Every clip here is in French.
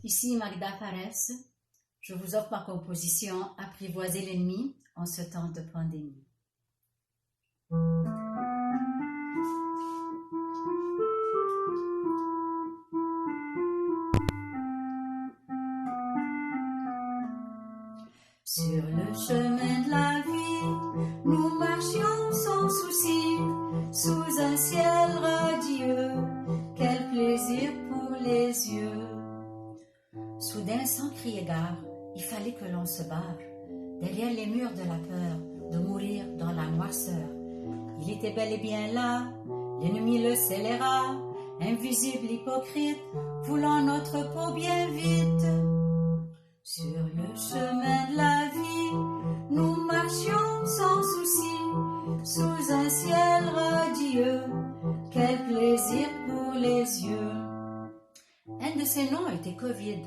Ici Magda Fares, je vous offre ma composition Apprivoiser l'ennemi en ce temps de pandémie. Sur le chemin de la vie, nous marchions sans souci, sous un ciel radieux, quel plaisir pour les yeux. Soudain, sans crier gare, il fallait que l'on se barre, derrière les murs de la peur, de mourir dans la noirceur. Il était bel et bien là, l'ennemi le scélérat, invisible hypocrite, voulant notre peau bien vite. Sur le chemin de la vie, nous marchions sans souci, sous un ciel radieux, quel plaisir pour les yeux. Un de ces noms était Covid,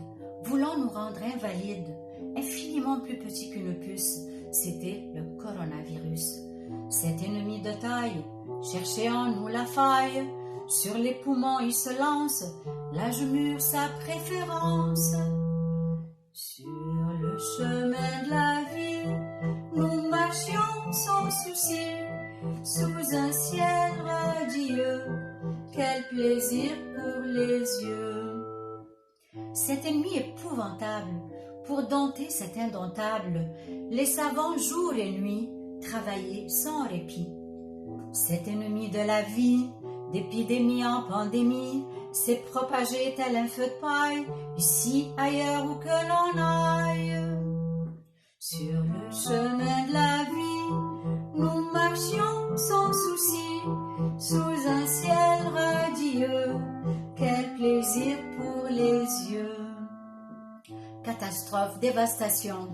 voulant nous rendre invalides, infiniment plus petit qu'une puce, c'était le coronavirus. Cet ennemi de taille cherchait en nous la faille, sur les poumons il se lance, l'âge mûr sa préférence. Sur le chemin de la vie, nous marchions sans souci, sous un ciel radieux, quel plaisir pour les yeux. Cet ennemi épouvantable, pour dompter cet indomptable, les savants jour et nuit travaillaient sans répit. Cet ennemi de la vie, d'épidémie en pandémie, s'est propagé tel un feu de paille, ici, ailleurs, où que l'on aille. Sur le chemin de la vie, nous marchions sans souci, sous un ciel radieux, quel plaisir pour les yeux. Catastrophe, dévastation,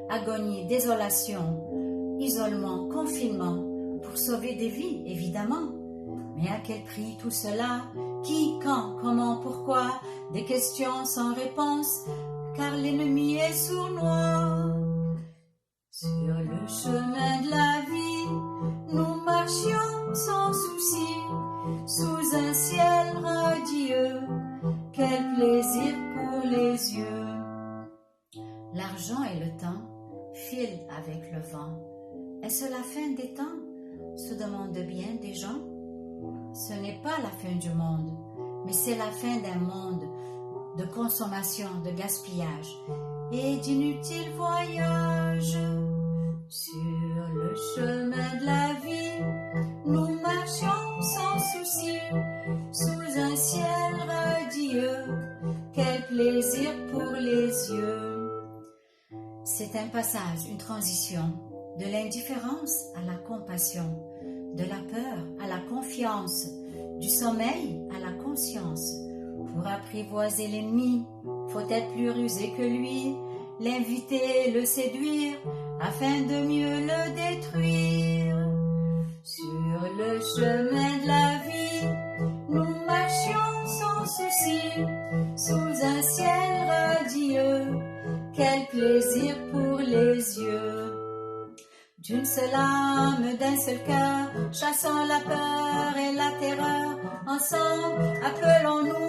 agonie, désolation, isolement, confinement, pour sauver des vies, évidemment. Mais à quel prix tout cela? Qui, quand, comment, pourquoi? Des questions sans réponse, car l'ennemi est sournois. Sur le chemin de la vie, nous marchions sans souci, sous un ciel radieux, quel plaisir pour les yeux. L'argent et le temps filent avec le vent. Est-ce la fin des temps? Se demandent bien des gens. Ce n'est pas la fin du monde, mais c'est la fin d'un monde de consommation, de gaspillage et d'inutiles voyages. Sur le chemin de la vie, nous marchions sans souci, sous un ciel radieux, quel plaisir pour les yeux. C'est un passage, une transition, de l'indifférence à la compassion, de la peur à la confiance, du sommeil à la conscience. Pour apprivoiser l'ennemi, faut être plus rusé que lui, l'inviter, le séduire, afin de mieux le détruire. Sur le chemin de la vie, nous marchions sans souci, sous un ciel radieux, quel plaisir pour les yeux. D'une seule âme, d'un seul cœur, chassons la peur et la terreur, ensemble appelons-nous